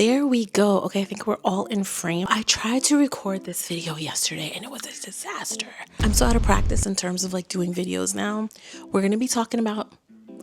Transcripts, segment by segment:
There we go. Okay, I think we're all in frame. I tried to record this video yesterday and it was a disaster. I'm so out of practice in terms of like doing videos now. We're going to be talking about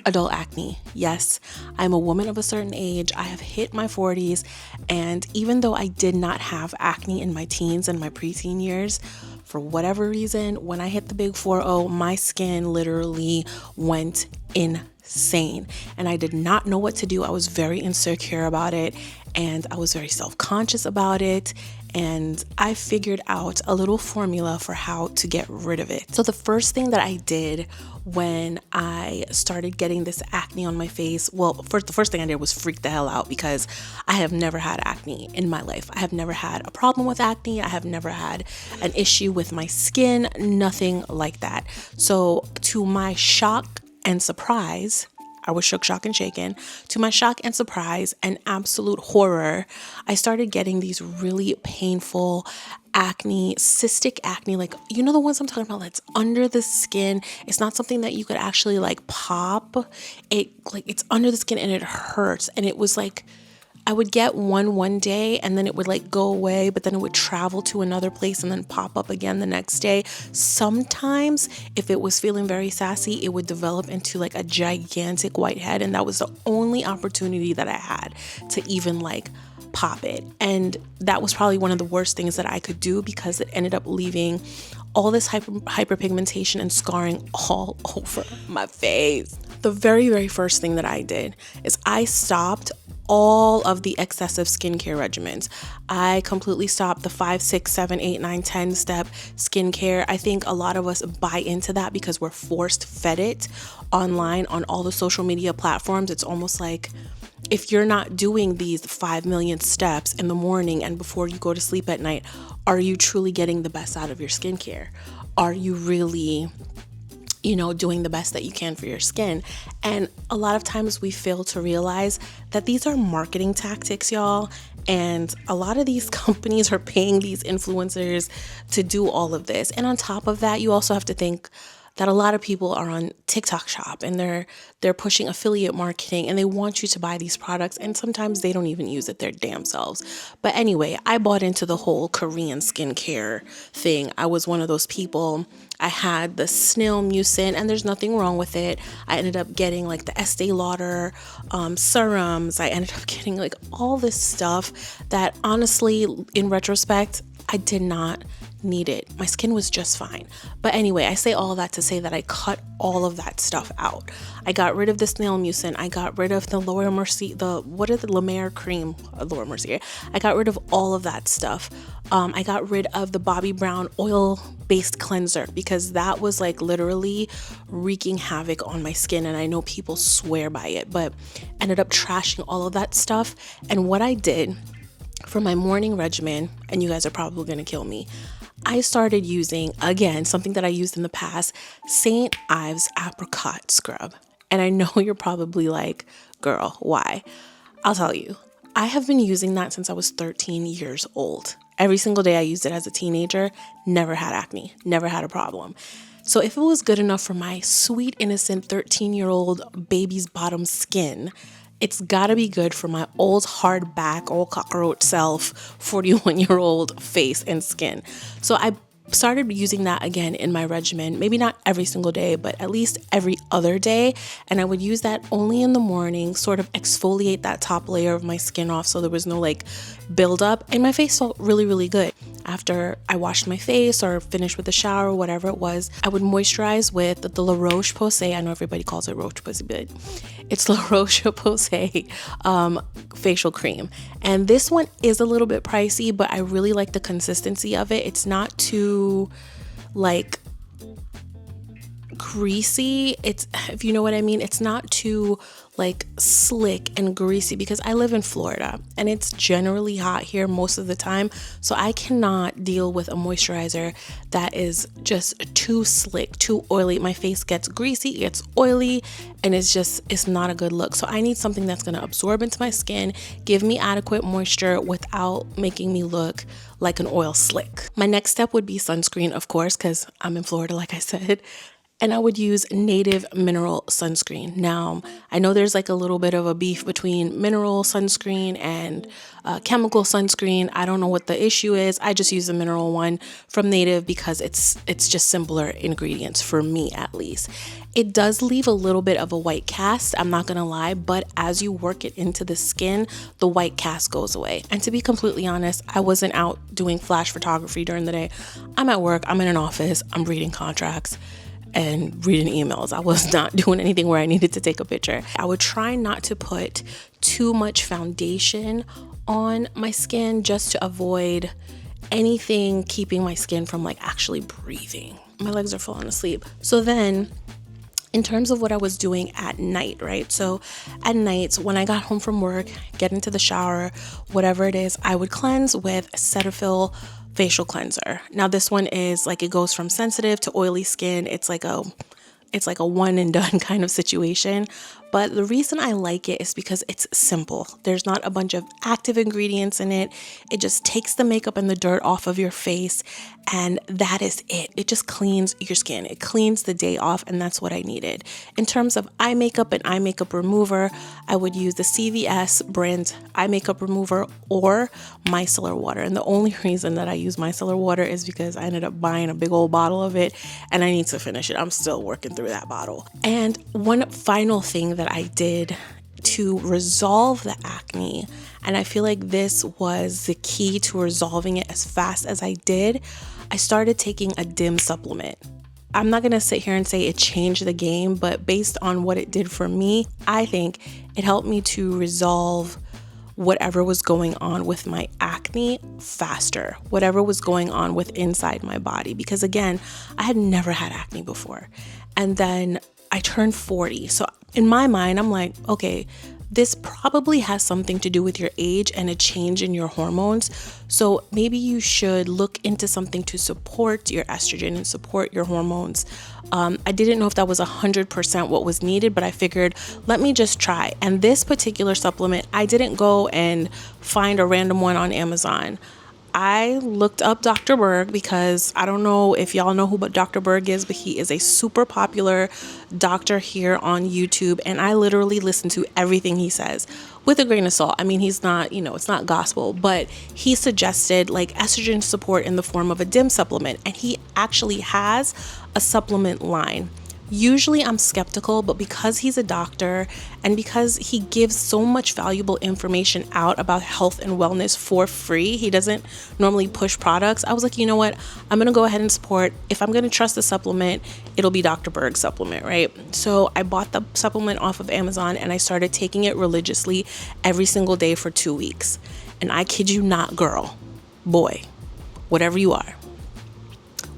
adult acne. Yes, I'm a woman of a certain age. I have hit my 40s, and even though I did not have acne in my teens and my preteen years, for whatever reason, when I hit the big 40, my skin literally went insane and I did not know what to do. I was very insecure about it and I was very self-conscious about it, and I figured out a little formula for how to get rid of it. So the first thing that I did when I started getting this acne on my face, the first thing I did was freak the hell out because I have never had acne in my life. I have never had a problem with acne. I have never had an issue with my skin, nothing like that. So to my shock and surprise, I was shook, shock, and shaken. To my shock and surprise and absolute horror, I started getting these really painful acne, cystic acne, like, you know, the ones I'm talking about, that's under the skin. It's not something that you could actually like pop. It's under the skin and it hurts. And it was like, I would get one day and then it would like go away, but then it would travel to another place and then pop up again the next day. Sometimes if it was feeling very sassy, it would develop into like a gigantic white head. And that was the only opportunity that I had to even like pop it. And that was probably one of the worst things that I could do because it ended up leaving all this hyperpigmentation and scarring all over my face. The very, very first thing that I did is I stopped all of the excessive skincare regimens. I completely stopped the 5, 6, 7, 8, 9, 10 step skincare. I think a lot of us buy into that because we're forced fed it online on all the social media platforms. It's almost like if you're not doing these 5 million steps in the morning and before you go to sleep at night, are you truly getting the best out of your skincare? Are you really doing the best that you can for your skin? And a lot of times we fail to realize that these are marketing tactics, y'all. And a lot of these companies are paying these influencers to do all of this. And on top of that, you also have to think that a lot of people are on TikTok Shop and they're pushing affiliate marketing and they want you to buy these products, and sometimes they don't even use it their damn selves. But anyway, I bought into the whole Korean skincare thing. I was one of those people. I had the snail mucin and there's nothing wrong with it. I ended up getting like the Estee Lauder serums. I ended up getting like all this stuff that honestly, in retrospect, I did not need it. My skin was just fine. But anyway, I say all that to say that I cut all of that stuff out. I got rid of the snail mucin. I got rid of the Laura Mercier, the La Mer cream, Laura Mercier. I got rid of all of that stuff. I got rid of the Bobbi Brown oil-based cleanser because that was like literally wreaking havoc on my skin, and I know people swear by it, but ended up trashing all of that stuff. And what I did for my morning regimen, and you guys are probably gonna kill me, I started using, again, something that I used in the past, St. Ives apricot scrub. And I know you're probably like, girl, why? I'll tell you. I have been using that since I was 13 years old. Every single day I used it as a teenager, never had acne, never had a problem. So if it was good enough for my sweet, innocent 13-year-old baby's bottom skin, it's gotta be good for my old hard back, old cockroach self, 41-year-old face and skin. So I started using that again in my regimen, maybe not every single day, but at least every other day. And I would use that only in the morning, sort of exfoliate that top layer of my skin off so there was no like buildup. And my face felt really, really good. After I washed my face or finished with the shower, whatever it was, I would moisturize with the La Roche-Posay. I know everybody calls it Roche-Posay, but it's La Roche-Posay facial cream. And this one is a little bit pricey, but I really like the consistency of it. It's not too like greasy. It's, if you know what I mean, it's not too like slick and greasy because I live in Florida and it's generally hot here most of the time. So I cannot deal with a moisturizer that is just too slick, too oily. My face gets greasy, it gets oily, and it's not a good look. So I need something that's going to absorb into my skin, give me adequate moisture without making me look like an oil slick. My next step would be sunscreen, of course, because I'm in Florida, like I said. and I would use native mineral sunscreen. Now, I know there's like a little bit of a beef between mineral sunscreen and chemical sunscreen. I don't know what the issue is. I just use the mineral one from Native because it's just simpler ingredients for me, at least. It does leave a little bit of a white cast, I'm not gonna lie, but as you work it into the skin, the white cast goes away. And to be completely honest, I wasn't out doing flash photography during the day. I'm at work, I'm in an office, I'm reading contracts and reading emails. I was not doing anything where I needed to take a picture. I would try not to put too much foundation on my skin just to avoid anything keeping my skin from like actually breathing. My legs are falling asleep. So then in terms of what I was doing at night, right? So at nights when I got home from work, get into the shower, whatever it is, I would cleanse with Cetaphil facial cleanser. Now this one is like, it goes from sensitive to oily skin. It's like a one and done kind of situation. But the reason I like it is because it's simple. There's not a bunch of active ingredients in it. It just takes the makeup and the dirt off of your face, and that is it. It just cleans your skin. It cleans the day off, and that's what I needed. In terms of eye makeup and eye makeup remover, I would use the CVS brand eye makeup remover or micellar water. And the only reason that I use micellar water is because I ended up buying a big old bottle of it and I need to finish it. I'm still working through that bottle. And one final thing that I did to resolve the acne, and I feel like this was the key to resolving it as fast as I did, I started taking a DIM supplement. I'm not gonna sit here and say it changed the game, but based on what it did for me, I think it helped me to resolve whatever was going on with my acne faster, whatever was going on with inside my body. Because again, I had never had acne before. And then I turned 40. So in my mind, I'm like, okay, this probably has something to do with your age and a change in your hormones. So maybe you should look into something to support your estrogen and support your hormones. I didn't know if that was 100% what was needed, but I figured, let me just try. And this particular supplement, I didn't go and find a random one on Amazon. I looked up Dr. Berg because I don't know if y'all know who Dr. Berg is, but he is a super popular doctor here on YouTube. And I literally listen to everything he says with a grain of salt. I mean, he's not, it's not gospel, but he suggested like estrogen support in the form of a DIM supplement. And he actually has a supplement line. Usually I'm skeptical, but because he's a doctor and because he gives so much valuable information out about health and wellness for free, he doesn't normally push products. I was like, you know what? I'm going to go ahead and support. If I'm going to trust the supplement, it'll be Dr. Berg's supplement, right? So I bought the supplement off of Amazon and I started taking it religiously every single day for 2 weeks. And I kid you not, girl, boy, whatever you are,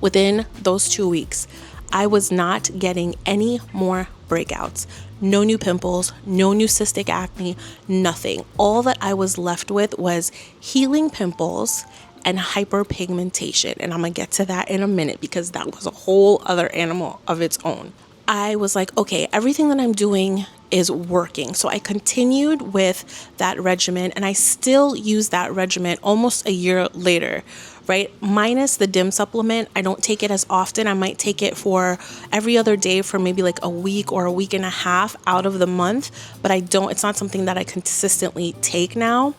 within those 2 weeks, I was not getting any more breakouts, no new pimples, no new cystic acne, nothing. All that I was left with was healing pimples and hyperpigmentation. And I'm gonna get to that in a minute because that was a whole other animal of its own. I was like, okay, everything that I'm doing is working. So I continued with that regimen and I still use that regimen almost a year later, right? Minus the DIM supplement. I don't take it as often. I might take it for every other day for maybe like a week or a week and a half out of the month, but it's not something that I consistently take now,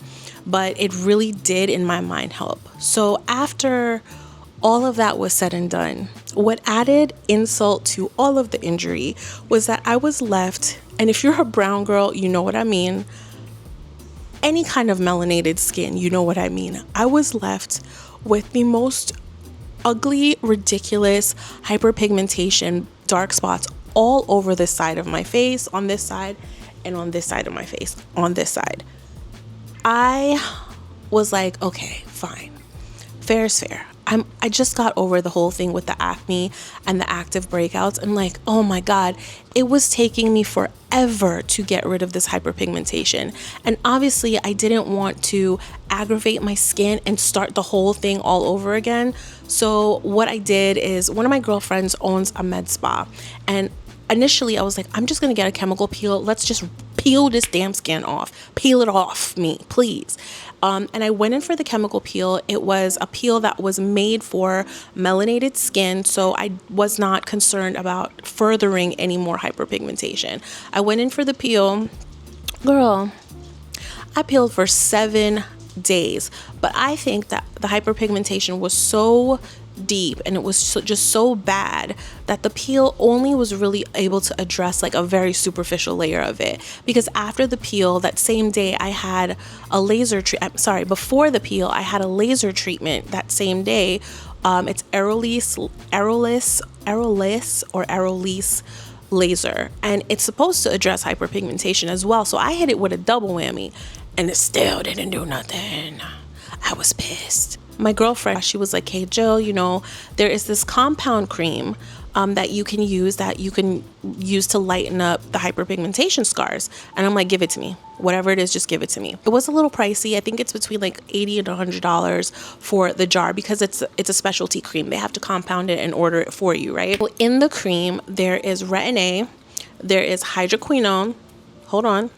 but it really did in my mind help. So after all of that was said and done, what added insult to all of the injury was that I was left, and if you're a brown girl, you know what I mean. Any kind of melanated skin, you know what I mean. I was left with the most ugly, ridiculous hyperpigmentation, dark spots all over this side of my face, on this side, and on this side of my face, on this side. I was like, okay, fine. Fair is fair. I just got over the whole thing with the acne and the active breakouts. And like, oh my God, it was taking me forever to get rid of this hyperpigmentation. And obviously I didn't want to aggravate my skin and start the whole thing all over again. So what I did is one of my girlfriends owns a med spa, and initially I was like, I'm just gonna get a chemical peel. Let's just peel this damn skin off. Peel it off me, please. And I went in for the chemical peel. It was a peel that was made for melanated skin, so I was not concerned about furthering any more hyperpigmentation. I went in for the peel. Girl, I peeled for 7 days, but I think that the hyperpigmentation was so deep and it was just so bad that the peel only was really able to address like a very superficial layer of it. Because after the peel, that same day I had a laser before the peel I had a laser treatment that same day. It's Aerolise laser, and it's supposed to address hyperpigmentation as well. So I hit it with a double whammy and it still didn't do nothing. I was pissed. My girlfriend, she was like, hey Jill, you know, there is this compound cream that you can use to lighten up the hyperpigmentation scars. And I'm like, give it to me. Whatever it is, just give it to me. It was a little pricey. I think it's between like $80 and $100 for the jar because it's a specialty cream. They have to compound it and order it for you, right? Well, in the cream, there is retin-A, there is hydroquinone. Hold on.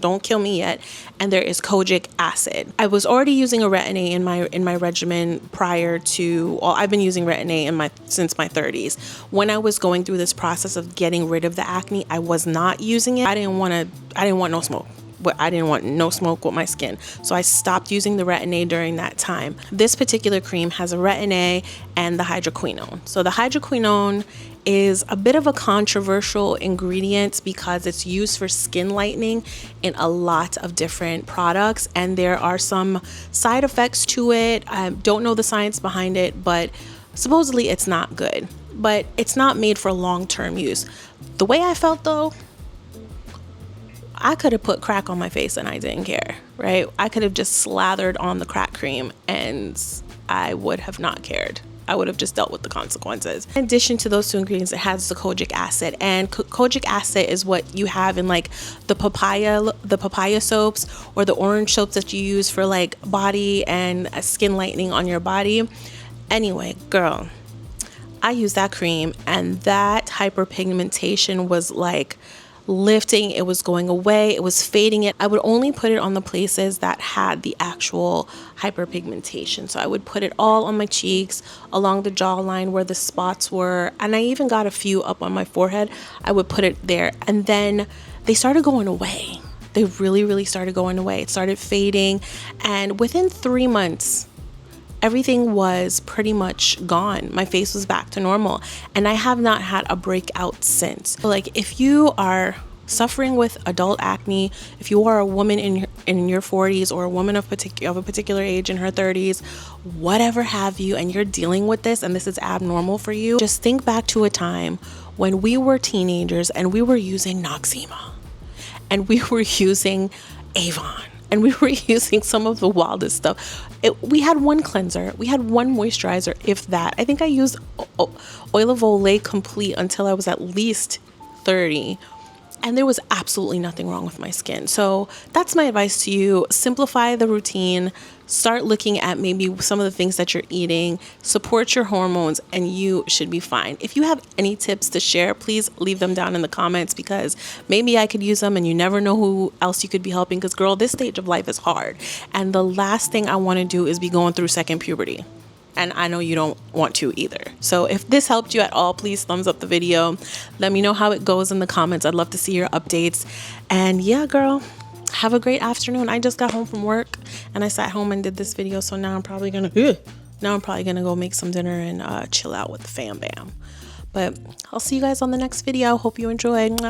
Don't kill me yet. And there is kojic acid. I was already using a retin-A in my regimen prior to, well, I've been using retin-A since my 30s. When I was going through this process of getting rid of the acne, I was not using it. I didn't want no smoke. But I didn't want no smoke with my skin. So I stopped using the retin-A during that time. This particular cream has a retin-A and the hydroquinone. So the hydroquinone is a bit of a controversial ingredient because it's used for skin lightening in a lot of different products, and there are some side effects to it. I don't know the science behind it, but supposedly it's not good. But it's not made for long-term use. The way I felt though, I could have put crack on my face and I didn't care, right? I could have just slathered on the crack cream and I would have not cared. I would have just dealt with the consequences. In addition to those two ingredients, it has the kojic acid, and kojic acid is what you have in like the papaya soaps or the orange soaps that you use for like body and skin lightening on your body. Anyway, girl, I used that cream and that hyperpigmentation was like lifting. It was going away. It was fading it. I would only put it on the places that had the actual hyperpigmentation. So I would put it all on my cheeks, along the jawline where the spots were, and I even got a few up on my forehead. I would put it there, and then they started going away. They really started going away. It started fading, and within 3 months, everything was pretty much gone. My face was back to normal, and I have not had a breakout since. So like, if you are suffering with adult acne, if you are a woman in your 40s or a woman of a particular age in her 30s, whatever have you, and you're dealing with this and this is abnormal for you, just think back to a time when we were teenagers and we were using Noxzema and we were using Avon. And we were using some of the wildest stuff. We had one cleanser. We had one moisturizer, if that. I think I used Oil of Olay Complete until I was at least 30. And there was absolutely nothing wrong with my skin. So that's my advice to you. Simplify the routine. Start looking at maybe some of the things that you're eating. Support your hormones and you should be fine. If you have any tips to share, please leave them down in the comments, because maybe I could use them and you never know who else you could be helping. Because girl, this stage of life is hard. And the last thing I want to do is be going through second puberty. And I know you don't want to either. So if this helped you at all, please thumbs up the video. Let me know how it goes in the comments. I'd love to see your updates. And yeah, girl, have a great afternoon. I just got home from work and I sat home and did this video. So now I'm probably gonna go make some dinner and chill out with the fam bam. But I'll see you guys on the next video. Hope you enjoyed.